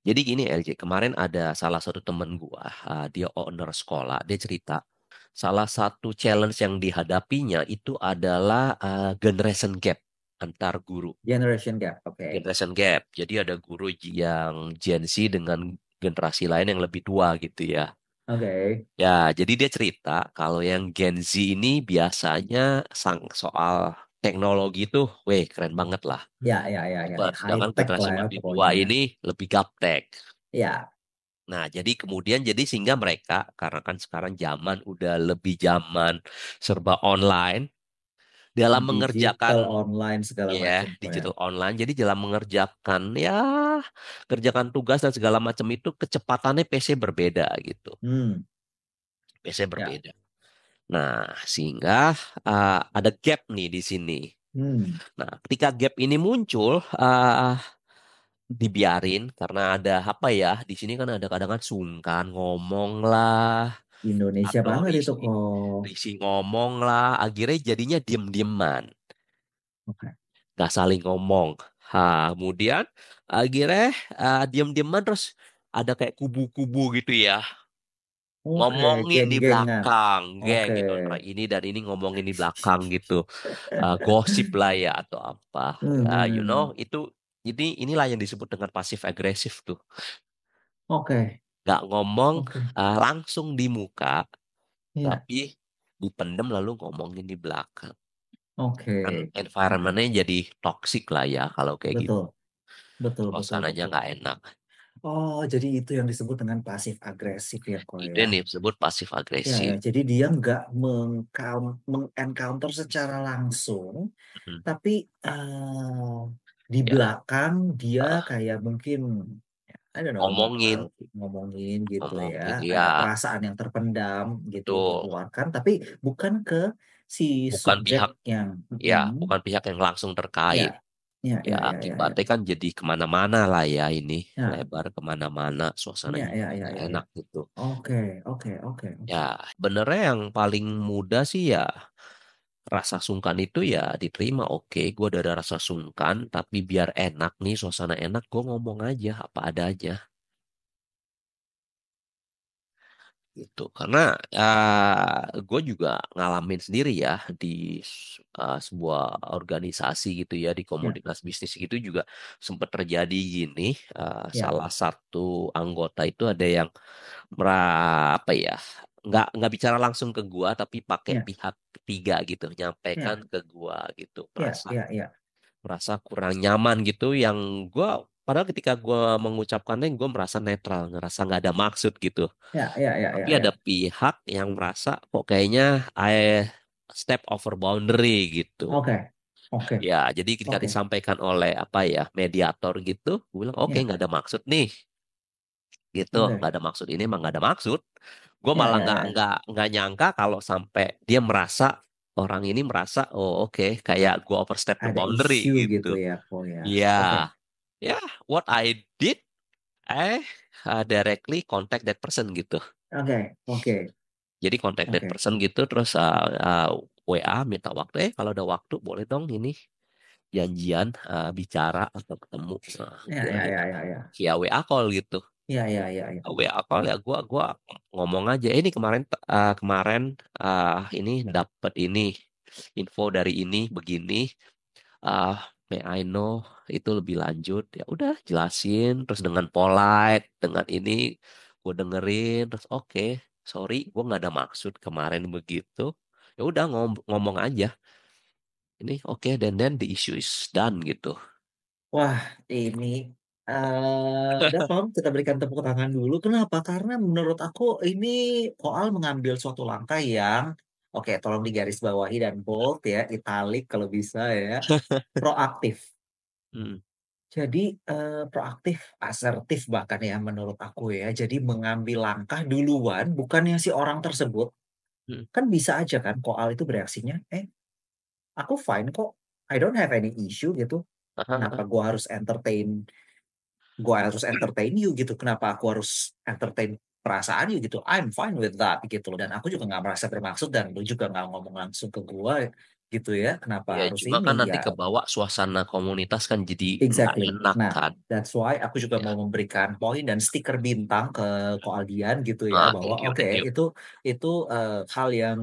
Jadi gini LJ, kemarin ada salah satu temen gua, dia owner sekolah, dia cerita salah satu challenge yang dihadapinya itu adalah generation gap antar guru. Generation gap, oke. Generation gap. Jadi ada guru yang Gen Z dengan generasi lain yang lebih tua gitu ya. Oke. Ya, jadi dia cerita kalau yang Gen Z ini biasanya soal teknologi itu, weh keren banget lah. Ya, ya, ya, ya, ya. High Sedangkan tech generasi lah yang ya lebih tua pokoknya ya. ini lebih gaptek. Ya, Nah, jadi kemudian jadi sehingga mereka karena kan sekarang zaman udah lebih zaman serba online dalam mengerjakan digital online segala ya macam kok ya. digital online. Jadi dalam mengerjakan ya kerjakan tugas dan segala macam itu kecepatannya PC berbeda gitu. Hmm, PC ya. berbeda. Nah, sehingga ada gap nih di sini. Hmm, Nah, ketika gap ini muncul, dibiarin karena ada apa ya? Di sini kan ada kadang kan sungkan ngomong lah Indonesia atau banget itu risi kok. risi ngomong lah. Akhirnya jadinya diem-dieman, Oke. nggak saling ngomong. Kemudian akhirnya diem-dieman terus ada kayak kubu-kubu gitu ya. Oke, Ngomongin di geng-gengan. belakang, geng Oke. gitu antara ini dan ini ngomongin di belakang gitu. Gosip lah ya atau apa. Hmm, You know, hmm. inilah yang disebut dengan pasif agresif tuh. Oke, Nggak ngomong oke. langsung di muka, Iya, tapi dipendem lalu ngomongin di belakang. oke. Kan Oke. environment-nya jadi toxic lah ya kalau kayak gitu. Betul, betul, betul, Suasananya betul. nggak enak. Oh, jadi itu yang disebut dengan pasif agresif ya kok Itu ya. yang disebut pasif Ya, ya. agresif. Jadi dia nggak mengencounter secara langsung, Hmm. tapi di Ya, belakang dia ah, kayak mungkin I don't know ngomongin, ngomongin gitu ya, ngomongin, ya ada perasaan yang terpendam gitu betul. dikeluarkan, tapi bukan ke si Bukan subjek pihak, yang ya, mm, bukan pihak yang langsung terkait. ya, ya, Ya, ya, ya, ya, ya, akibatnya kan jadi kemana-mana lah ya ini, ya, lebar kemana-mana, ya, suasananya ya, jadi ya, nggak ya, ya. enak gitu. Oke, oke, oke, Ya, oke. benernya yang paling mudah sih ya rasa sungkan itu ya diterima. Oke, gue ada rasa sungkan, tapi biar enak nih, suasana enak, gue ngomong aja apa adanya gitu. Karena gue juga ngalamin sendiri ya di sebuah organisasi gitu ya, di Ya, komunitas bisnis gitu juga sempat terjadi gini. ya, Salah satu anggota itu ada yang apa ya, nggak bicara langsung ke gua tapi pakai ya, pihak ketiga gitu nyampaikan ya, ke gua gitu ya, merasa ya, ya. merasa kurang nyaman gitu yang gua padahal ketika gua mengucapkannya gua merasa netral ngerasa nggak ada maksud gitu Ya, ya, ya, tapi ya, ada ya. pihak yang merasa kok kayaknya I step over boundary gitu. Oke, oke, Ya, jadi ketika oke. disampaikan oleh apa ya mediator gitu, gue bilang oke Ya, nggak ada maksud nih gitu oke. nggak ada maksud ini emang nggak ada maksud gue Ya, malah ya, nggak ya, ya. nggak nggak nyangka kalau sampai dia merasa orang ini merasa oh oke kayak gue overstep the Ada boundary isu gitu gitu ya, kok ya. ya Oke, ya what I did eh directly contact that person gitu oke, oke, jadi contact that oke. person gitu terus WA minta waktu kalau ada waktu boleh dong ini janjian bicara atau ketemu Ya, ya, kirain ya, ya, ya. via WA call gitu Ya, ya, ya, ya. WA call ya gua ngomong aja ini kemarin kemarin ini dapat ini info dari ini begini ah may I know itu lebih lanjut ya udah jelasin terus dengan polite dengan ini gue dengerin terus oke sorry gue nggak ada maksud kemarin begitu ya udah ngomong aja ini oke then the issue is done gitu. Wah, ini udah Tom, kita berikan tepuk tangan dulu. Kenapa? Karena menurut aku ini Koal mengambil suatu langkah yang, oke, tolong digarisbawahi dan bold ya, italic kalau bisa ya, proaktif. Hmm, Jadi proaktif, asertif bahkan ya menurut aku ya. Jadi mengambil langkah duluan, bukannya si orang tersebut. hmm. Kan bisa aja kan Koal itu bereaksinya, aku fine kok, I don't have any issue gitu. Kenapa gua harus entertain you gitu? Kenapa aku harus entertain perasaan you gitu? I'm fine with that gitu loh. Dan aku juga nggak merasa bermaksud dan lu juga nggak ngomong langsung ke gua. gitu ya. Kenapa Ya, harus cuma ini? kan nanti Ya, ke bawah suasana komunitas kan jadi nggak exactly. enak Nah, kan. that's why aku juga Ya, mau memberikan poin dan stiker bintang ke Koaldian gitu ya, bahwa thank you, oke thank you. itu hal yang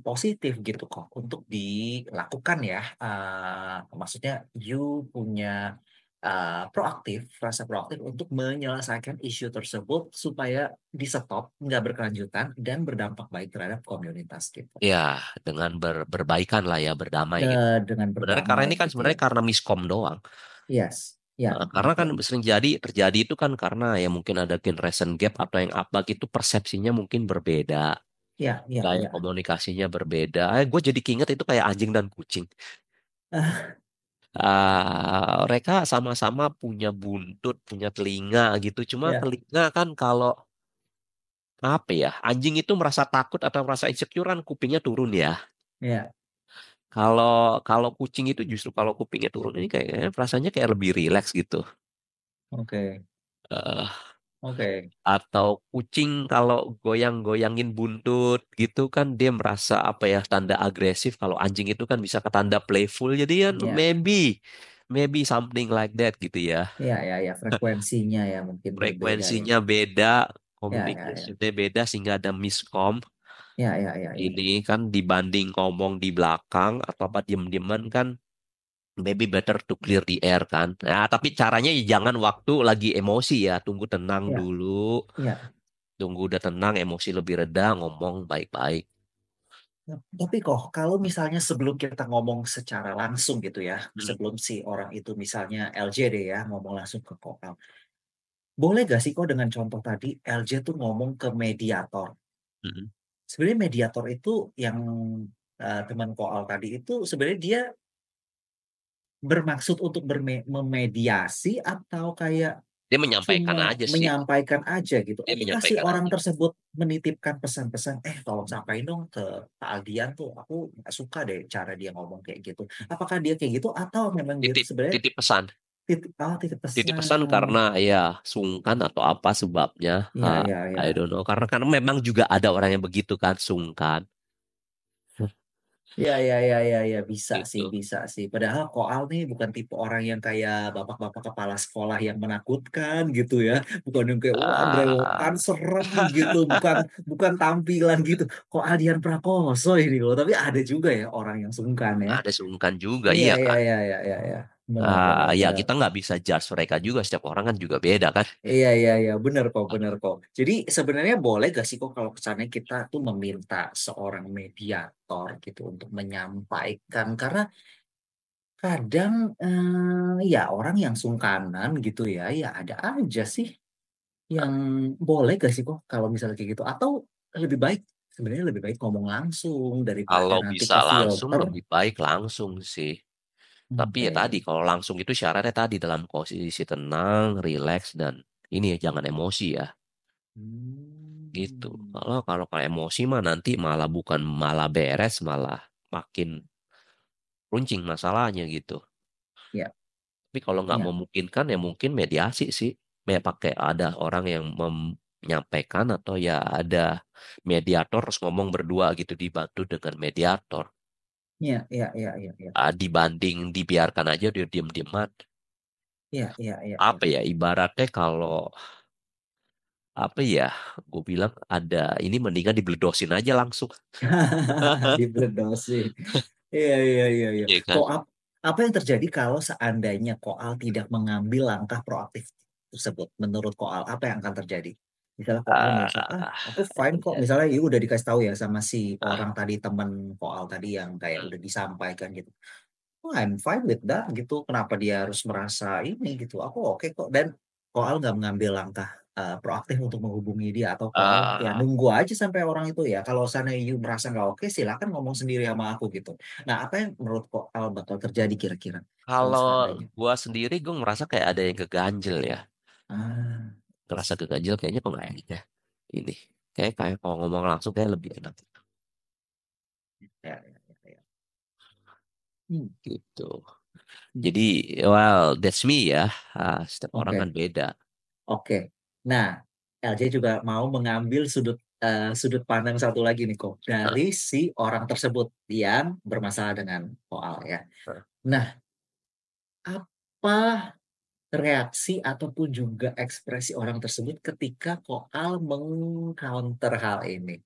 positif gitu kok untuk dilakukan ya. Maksudnya you punya proaktif, rasa proaktif untuk menyelesaikan isu tersebut supaya di stop, nggak berkelanjutan dan berdampak baik terhadap komunitas gitu. Ya, dengan berbaikan lah ya, berdamai gitu. Dengan Sebenarnya karena berdamai ini kan gitu ya. sebenarnya karena miskom doang. Yes, ya, Karena ya, kan ya. sering terjadi itu kan karena ya mungkin ada generation gap atau yang apa gitu persepsinya mungkin berbeda, Ya, ya, gaya ya. komunikasinya berbeda. Gue jadi keinget itu kayak anjing dan kucing. Mereka sama-sama punya buntut, punya telinga gitu. Cuma Ya, telinga kan kalau apa ya, anjing itu merasa takut atau merasa insecure kan kupingnya turun ya. ya. Kalau kalau kucing itu justru kalau kupingnya turun ini kayaknya rasanya kayak lebih rileks gitu. Oke, Eh, oke. atau kucing kalau goyang-goyangin buntut gitu kan dia merasa apa ya tanda agresif. Kalau anjing itu kan bisa ke tanda playful. Jadi kan Ya, maybe maybe something like that gitu ya. ya, ya, ya. Frekuensinya ya mungkin berbeda ya. Frekuensinya beda, Ya, ya, ya. komunikasinya beda sehingga ada miskom. Ya, ya, ya, ya. Ini kan dibanding ngomong di belakang atau apa diem-dieman kan maybe better to clear the air kan. Nah, tapi caranya ya jangan waktu lagi emosi ya, tunggu tenang Ya, dulu. ya. Tunggu udah tenang, emosi lebih reda, ngomong baik-baik. Tapi kok kalau misalnya sebelum kita ngomong secara langsung gitu ya, Hmm, sebelum si orang itu misalnya LJ deh ya ngomong langsung ke Kopal, boleh gak sih kok dengan contoh tadi LJ tuh ngomong ke mediator? hmm. Sebenarnya mediator itu yang teman Koal tadi itu sebenarnya dia bermaksud untuk memediasi atau kayak Dia menyampaikan cuma aja sih. menyampaikan aja gitu. Dia Apakah si menyampaikan orang aja. tersebut menitipkan pesan-pesan, tolong sampaikan dong ke Pak Aldian tuh, aku nggak suka deh cara dia ngomong kayak gitu. Apakah dia kayak gitu atau memang dia tuh Titip, sebenarnya titip pesan. titip Titip pesan pesan? karena ya sungkan atau apa sebabnya. Iya, iya, I iya. don't know. Karena memang juga ada orang yang begitu kan, sungkan. Ya, ya, ya, ya, ya, bisa sih, Gitu. bisa sih. Padahal Koal nih bukan tipe orang yang kayak bapak-bapak kepala sekolah yang menakutkan gitu ya. Bukan yang kayak wah brewokan Ah, serem gitu, bukan bukan tampilan gitu. Koal Dian Prakoso ini loh, tapi ada juga ya orang yang sungkan ya. ada sungkan juga, Iya, iya iya, kan. iya, iya, iya, iya. Benar, benar, Ya benar. kita nggak bisa judge mereka juga. Setiap orang kan juga beda kan. Iya, iya, iya, benar kok, benar kok. Jadi sebenarnya boleh gak sih kok kalau kesannya kita tuh meminta seorang mediator gitu untuk menyampaikan karena kadang ya orang yang sungkanan gitu ya, ya ada aja sih yang boleh gak sih kok kalau misalnya kayak gitu. Atau lebih baik, sebenarnya lebih baik ngomong langsung daripada Kalau nanti bisa ke langsung filter. lebih baik langsung sih. Tapi ya tadi, Oke. kalau langsung itu syaratnya tadi dalam posisi tenang, rileks, dan ini ya jangan emosi ya, gitu. Hmm. Kalau emosi mah nanti malah bukan malah beres, malah makin runcing masalahnya gitu. Ya, Tapi kalau nggak ya, memungkinkan ya mungkin mediasi sih. Ya pakai ada orang yang menyampaikan atau ya ada mediator terus ngomong berdua gitu dibantu dengan mediator. ya, ya, ya, ya, ya, Dibanding dibiarkan aja dia diem-dieman. ya, ya, ya, ya. Apa ya ibaratnya kalau apa ya gue bilang ada ini mendingan dibeledosin aja langsung. Dibledosin. Iya, iya, iya, iya. Iya kan. Kok apa yang terjadi kalau seandainya Koal tidak mengambil langkah proaktif tersebut? Menurut Koal, apa yang akan terjadi? Misalnya Koal merasa, Ah, aku fine kok. Misalnya ya udah dikasih tahu ya sama si ah, orang tadi, temen Koal tadi yang kayak hmm. udah disampaikan gitu. Oh, I'm fine with that gitu. Kenapa dia harus merasa ini gitu? Aku oke kok. Dan Koal nggak mengambil langkah proaktif untuk menghubungi dia atau Koal ya Ah, nunggu aja sampai orang itu ya. Kalau sana you merasa nggak oke, silakan ngomong sendiri sama aku gitu. Nah, apa yang menurut Koal bakal terjadi kira-kira kalau kalau seandainya? gua sendiri gue merasa kayak ada yang keganjel ya. Ah, Ngerasa keganjel kayaknya kok nggak enak ya. Ini kayak kalau ngomong langsung kayak lebih enak ya, ya, ya, ya. Hmm, gitu. hmm. Jadi well that's me ya. Setiap orang kan Oke, beda. oke. Nah, LJ juga mau mengambil sudut sudut pandang satu lagi nih kok Hah, dari si orang tersebut yang bermasalah dengan koal ya. hah. Nah, apa reaksi ataupun juga ekspresi orang tersebut ketika koal meng-counter hal ini?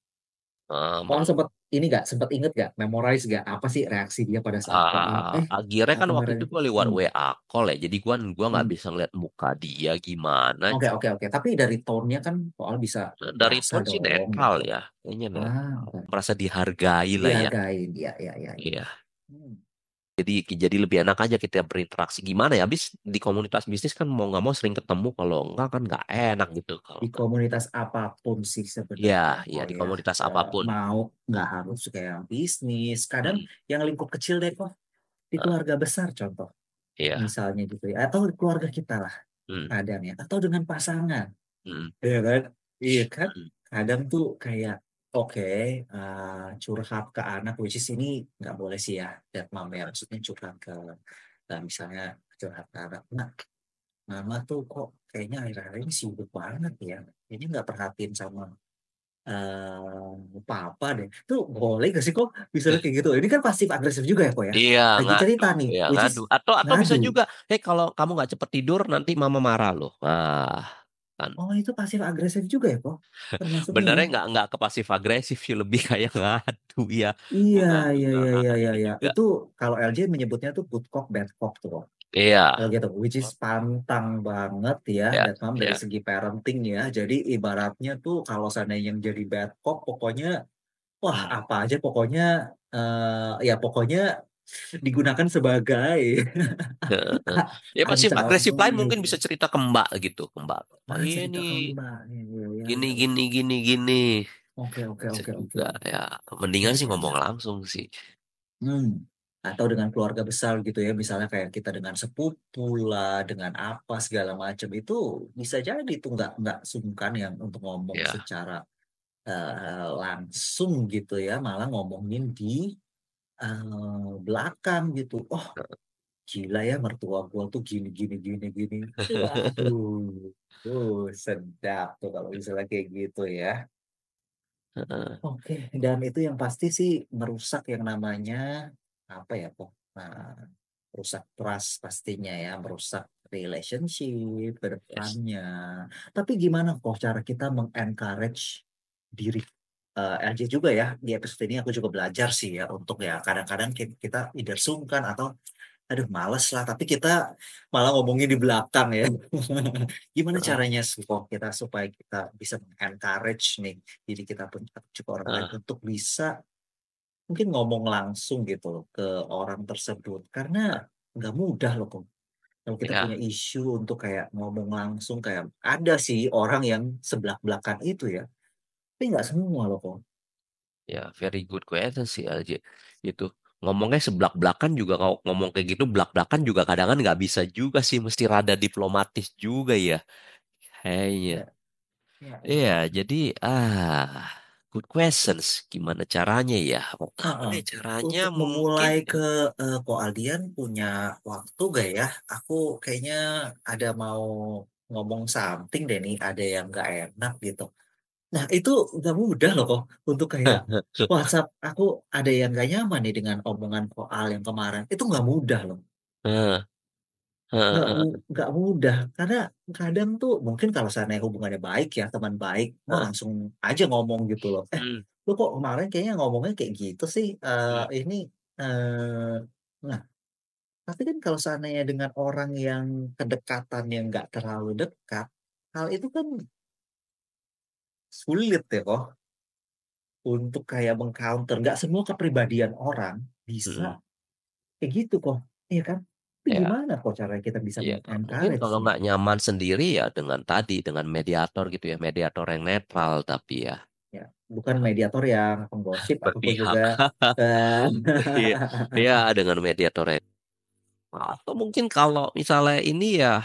Koal Meng sempet ini nggak, sempet inget nggak, memorize nggak, apa sih reaksi dia pada saat koal, akhirnya kan waktu kemarin itu gua lewat hmm, WA call ya, jadi gua nggak hmm. bisa ngeliat muka dia gimana. Oke oke oke, tapi dari tone-nya kan koal bisa Dari berasa tone sih dong netral gitu. ya, kayaknya Ah, netral. oke. Merasa dihargai lah ya. Dihargain, ya ya ya ya. Iya. Hmm. Jadi lebih enak aja kita berinteraksi gimana ya. Habis di komunitas bisnis kan mau nggak mau sering ketemu. Kalau enggak kan nggak enak gitu. Kalau Di nggak. komunitas apapun sih Ya, sebenarnya ya kok di ya. komunitas apapun. Mau nggak harus kayak bisnis, kadang Hmm, yang lingkup kecil deh kok, di nah, keluarga besar contoh iya. misalnya gitu ya, atau keluarga kita lah Hmm, kadang ya, atau dengan pasangan. hmm, Iya kan? Iya kan? hmm, Kadang tuh kayak oke, curhat ke anak, which is ini nggak boleh sih ya, dat mama ya, maksudnya curhat ke misalnya curhat ke anak. Nah, mama tuh kok kayaknya akhir-akhir ini sibuk banget ya. Ini nggak perhatiin sama papa deh. Tuh boleh gak sih kok bisa kayak gitu? Ini kan pasif agresif juga ya kok ya. Iya, Lagi ngadu, cerita nih, ya which is ngadu. Atau bisa ngadu. juga, kalau kamu nggak cepet tidur nanti mama marah loh. Nah, kan. Oh itu pasif agresif juga ya kok? Termasuknya ya. Benernya nggak ke pasif agresif sih, lebih kayak ngadu ya. Iya, Ngadu iya, ke iya, iya, iya, anaknya iya. juga. Itu kalau LJ menyebutnya tuh good cop, bad cop tuh kok. Iya, Kalau gitu, which is pantang banget ya, ya, dan mam dari ya. segi parenting ya. Jadi ibaratnya tuh kalau seandainya yang jadi bad cop, pokoknya, wah Hmm. apa aja pokoknya, ya pokoknya digunakan sebagai Heeh. Ya pasif ancaman. agresif lain Iya, mungkin iya. bisa cerita ke mbak gitu, ke mbak. Oh Ah, iya cerita nih, ke Mbak. Iya, iya, gini iya. gini gini gini. Oke, oke, Bisa oke, oke. juga ya. Mendingan Ya, sih ya, ngomong ya. langsung sih. Hmm. Atau dengan keluarga besar gitu ya, misalnya kayak kita dengan sepupu lah, dengan apa segala macam itu bisa jadi tuh nggak sungkan yang untuk ngomong Ya. secara langsung gitu ya, malah ngomongin di belakang gitu. Oh gila ya mertua gua tuh gini gini gini gini. Waduh, sedap tuh kalau misalnya kayak gitu ya. Heeh. Oke, dan itu yang pasti sih merusak yang namanya apa ya, kok? Nah, merusak trust pastinya ya, merusak relationship ke Yes. depannya. Tapi gimana kok cara kita meng-encourage diri LJ juga ya di episode ini aku juga belajar sih ya untuk ya kadang-kadang kita either sungkan atau aduh males lah tapi kita malah ngomongin di belakang ya. Gimana Heeh. caranya sih kok kita supaya kita bisa encourage nih diri kita pun juga orang lain Heeh. untuk bisa mungkin ngomong langsung gitu loh ke orang tersebut karena nggak mudah loh kok kalau kita punya Ya, isu untuk kayak ngomong langsung kayak ada sih orang yang sebelak-belakan itu ya tapi nggak semua loh kok. ya, very good question sih LJ. Itu ngomongnya seblak-blakan juga, kalau ngomong kayak gitu belak-belakan juga kadang kan nggak bisa juga sih, mesti rada diplomatis juga ya. Kayaknya. Ya, ya, Iya, ya. jadi good questions. Gimana caranya ya? Apa Heeh. ya caranya? Untuk Mungkin memulai ya. ke Ko Aldian punya waktu gak ya? Aku kayaknya ada mau ngomong something deh nih, ada yang gak enak gitu. Nah itu gak mudah loh kok untuk kayak WhatsApp aku ada yang gak nyaman nih dengan omongan Ko Al yang kemarin. Itu gak mudah loh. Heeh, heeh, heeh. Nggak mudah karena kadang tuh mungkin kalau seandainya hubungannya baik ya teman baik mau Heeh. langsung aja ngomong gitu loh Hmm, lu kok kemarin kayaknya ngomongnya kayak gitu sih hmm. ini nah tapi kan kalau seandainya dengan orang yang kedekatan yang nggak terlalu dekat hal itu kan sulit ya kok untuk kayak mengcounter nggak semua kepribadian orang bisa Hmm. kayak gitu kok iya kan tapi Ya, gimana kok cara kita bisa ya. Mungkin kalau mengencourage-nya nggak nyaman sendiri ya dengan tadi, dengan mediator gitu ya, mediator yang netral tapi ya ya bukan mediator yang penggosip ataupun juga berpihak. eh, Iya, iya, dengan mediator yang. Atau mungkin kalau misalnya ini ya,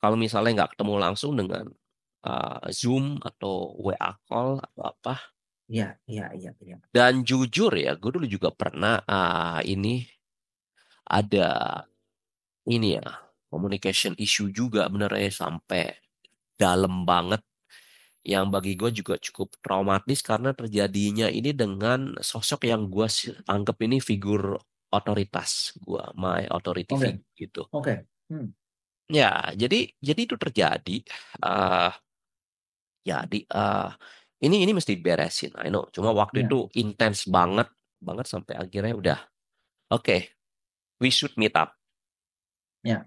kalau misalnya nggak ketemu langsung dengan Zoom atau WA call atau apa. iya iya iya iya Dan jujur ya, gue dulu juga pernah ini ada ini ya, communication issue juga benernya sampai dalam banget. yang bagi gue juga cukup traumatis karena terjadinya ini dengan sosok yang gue anggap ini figur otoritas gue, my authority Oke, figure gitu. oke. Ya, jadi itu terjadi. eh jadi ini mesti diberesin, I know. Cuma waktu itu Ya, intens banget, banget sampai akhirnya udah, oke, we should meet up. ya,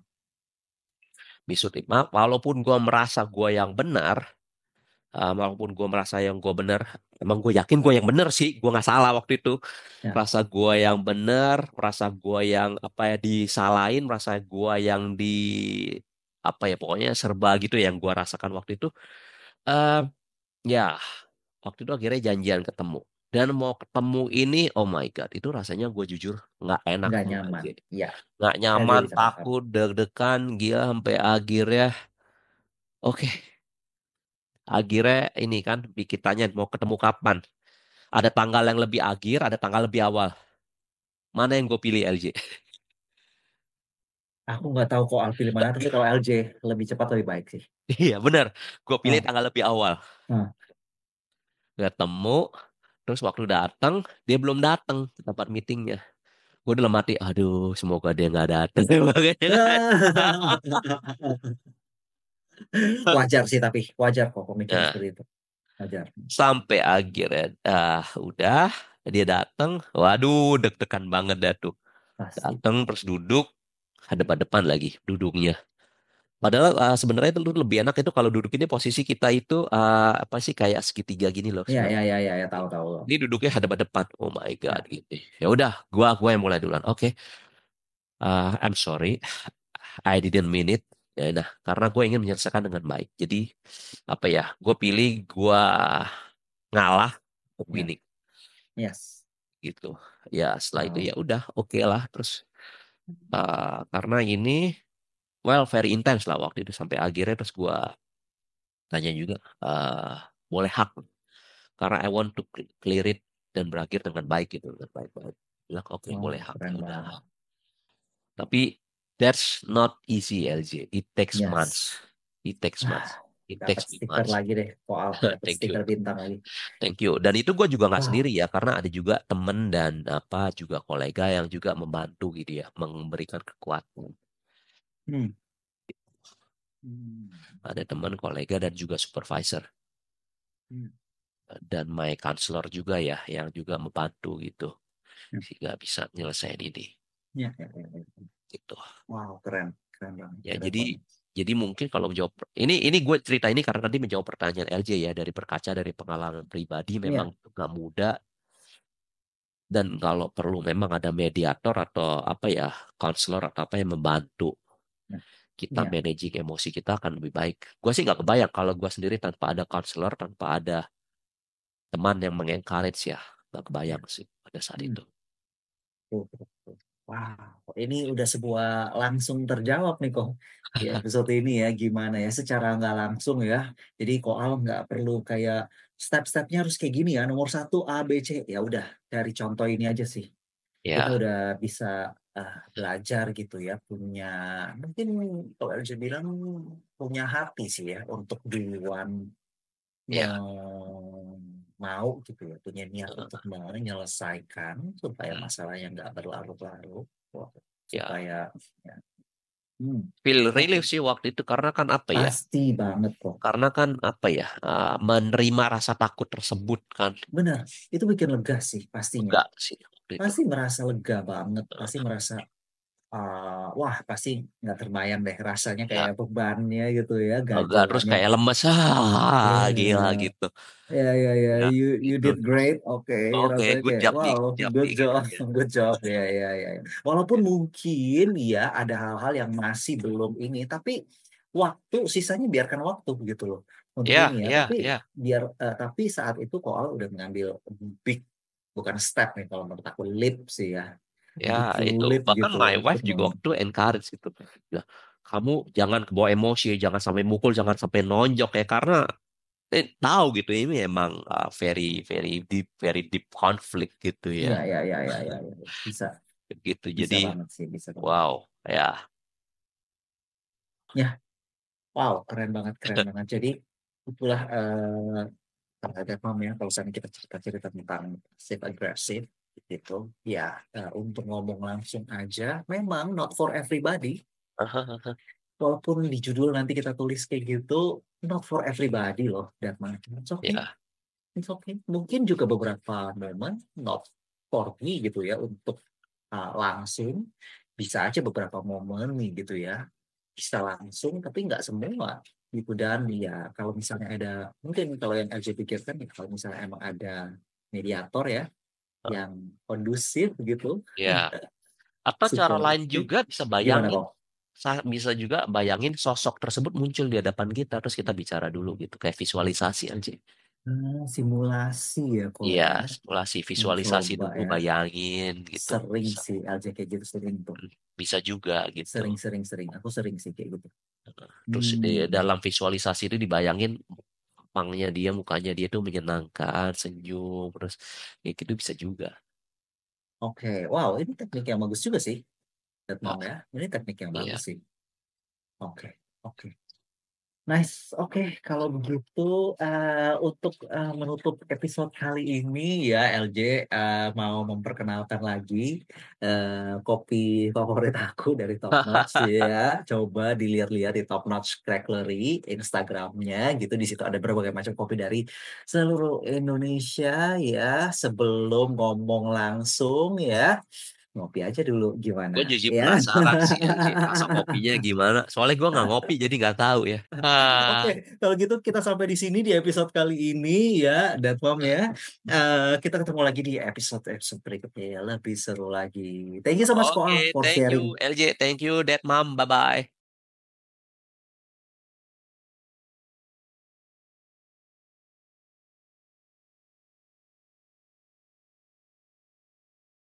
We should meet up. Walaupun gue merasa gue yang benar, walaupun gue merasa yang gue benar, emang gue yakin gue yang benar sih, gue nggak salah waktu itu. ya. Rasa gue yang benar, merasa gue yang apa ya disalahin, merasa gue yang di apa ya pokoknya serba gitu yang gue rasakan waktu itu. eh ya, waktu itu akhirnya janjian ketemu. Dan mau ketemu ini, oh my God, itu rasanya gue jujur nggak enak Nggak sama nyaman. aja. Ya, Nggak nyaman, agree sama kamu. takut, deg-degan, gila sampai akhirnya, oke, akhirnya ini kan kita tanya mau ketemu kapan. Ada tanggal yang lebih akhir, ada tanggal lebih awal. Mana yang gue pilih LJ? Aku nggak tahu kok Al pilih mana, tapi kalau LJ lebih cepat lebih baik sih. Iya benar, gue pilih Ah, tanggal lebih awal. ah. Ketemu, terus waktu datang, dia belum datang ke tempat meetingnya. Gue dalam hati, aduh semoga dia nggak datang. Makanya nggak Wajar sih, tapi wajar kok pemikiran Nah, seperti itu. Wajar. sampai akhirnya, udah, dia datang. Waduh, deg-degan banget dah tuh. Pasti. Datang terus duduk, hadap-hadapan lagi duduknya. Padahal sebenarnya itu lebih enak itu kalau duduk ini posisi kita itu apa sih kayak segitiga gini loh Ya, sebenarnya. ya, ya, ya, ya, tahu, tahu. Ini duduknya hadap-hadapan. Oh my God Ya, gitu. Ya udah, gua yang mulai duluan. Oke, I'm sorry, I didn't mean it. Ya, nah, karena gue ingin menyelesaikan dengan baik. Jadi apa ya? Gue pilih gue ngalah untuk ya, winning yes. gitu. Ya setelah itu Wow. ya udah oke lah. Terus karena ini well very intense lah waktu itu sampai akhirnya terus gue tanya juga boleh hak karena I want to clear it dan berakhir dengan baik gitu dengan baik-baik. Bilang oke boleh Wow, hak ya keren udah. banget. Tapi that's not easy LJ. It takes months. Yes. It takes Ah, months. It dapat takes me stiker months. lagi deh, Koal. Dapat Thank you. stiker bintang lagi. Thank you. Dan itu gue juga nggak sendiri Wow. ya, karena ada juga temen dan apa juga kolega yang juga membantu gitu ya, memberikan kekuatan. Hmm. Hmm. Ada teman, kolega dan juga supervisor Hmm. dan my counselor juga ya, yang juga membantu gitu Ya, sehingga bisa nyelesain ini. ya, ya, ya, ya. Gitu. Wow, keren. Keren banget. Ya Keren jadi banget. mungkin kalau menjawab ini gue cerita ini karena tadi menjawab pertanyaan LJ ya dari berkaca dari pengalaman pribadi memang Iya. itu nggak mudah dan kalau perlu memang ada mediator atau apa ya counselor atau apa yang membantu Ya. kita Iya. managing emosi kita akan lebih baik. Gue sih nggak kebayang kalau gue sendiri tanpa ada counselor, tanpa ada teman yang mengencourage ya, nggak Ya. kebayang sih pada saat Hmm. itu. Tuh, tuh, tuh. Wow, ini udah sebuah langsung terjawab nih kok di episode ini ya, gimana ya secara nggak langsung ya. Jadi Koal nggak perlu kayak step-stepnya harus kayak gini ya. Nomor satu A B C ya udah dari contoh ini aja sih kita Ya, udah bisa belajar gitu ya, punya mungkin kalau LJ bilang punya hati sih ya untuk duluan ya, mau gitu ya, punya niat untuk eh, menyelesaikan supaya hmm, masalahnya nggak berlarut-larut. Wah, ya. supaya ya, hmm, Feel oke, relief sih waktu itu karena kan apa ya? pasti banget kok. Karena kan apa ya? Menerima rasa takut tersebut kan Benar, itu bikin lega sih pastinya. enggak sih waktu itu. Pasti merasa lega banget, pasti merasa wah pasti nggak terbayang deh rasanya Ya, kayak bebannya gitu ya, enggak terus ganjelannya. kayak lemes gila Ya, gitu. ya, ya, ya, Ya, you itu did terus. great, oke, Oke, rasanya good kayak job nih, wow, good job good nih gitu job, ya. good job, ya, ya, ya. Walaupun mungkin ya ada hal-hal yang masih belum ini, tapi waktu sisanya biarkan waktu gitu loh untuk ini Ya, ya. ya, Tapi ya, tapi saat itu Koal udah mengambil big, bukan step nih kalau menurut aku leap sih ya, ya big itu. leap Bahkan gitu my untuk wife juga waktu itu encourage gitu. Bilang, kamu jangan kebawa emosi, jangan sampai mukul, jangan sampai nonjok ya karena tahu gitu ini emang very very deep conflict gitu ya. ya, ya, ya, ya, ya, ya. Bisa, Gitu. bisa Jadi banget sih, bisa banget. wow, ya. Ya, wow, keren banget, keren banget. Jadi itulah terhadap Mam ya, kalau misalnya kita cerita-cerita tentang passive aggressive gitu, ya untuk ngomong langsung aja, memang not for everybody. Walaupun di judul nanti kita tulis kayak gitu, not for everybody loh, Dharma. It's okay, Ya, it's okay. Mungkin juga beberapa momen not for me gitu ya, untuk langsung. Bisa aja beberapa momen nih gitu ya, bisa langsung, tapi nggak semua gitu. Dan ya kalau misalnya ada, mungkin kalau yang LJ pikirkan ya, kalau misalnya emang ada mediator ya, yang kondusif gitu, ya. Atau cara lain supportive, juga bisa gimana bayangin, kok? bisa juga bayangin sosok tersebut muncul di hadapan kita, terus kita bicara dulu gitu, kayak visualisasi aja. Simulasi ya kok Iya, ya. simulasi, visualisasi Mencoba dulu, ya. bayangin gitu. Sering Bisa, sih LJ kayak gitu, sering tuh. bisa juga gitu. Sering sering sering. Aku sering sih kayak gitu. Terus di Hmm. dalam visualisasi itu dibayangin tampangnya dia, mukanya dia tuh menyenangkan, senyum, terus kayak gitu bisa juga. Oke, wow, ini teknik yang bagus juga sih, Ya, Mom ya. Ini teknik yang bagus iya. sih. Oke, oke. Nice, oke. Kalau begitu, untuk menutup episode kali ini ya, LJ mau memperkenalkan lagi kopi favorit aku dari Top Notch ya. Coba dilihat-lihat di Top Notch Crackery Instagramnya gitu. Di situ ada berbagai macam kopi dari seluruh Indonesia ya. Sebelum ngomong langsung ya, ngopi aja dulu gimana Gue jadi ya. penasaran sih LJ, rasa kopinya gimana. Soalnya gue nggak ngopi, jadi nggak tahu ya. Oke, kalau gitu kita sampai di sini di episode kali ini ya, Datmam ya. Kita ketemu lagi di episode-episode berikutnya ya, lebih seru lagi. Thank you so much Oke, Koal for thank you sharing. LJ, thank you Dead Mom, bye-bye.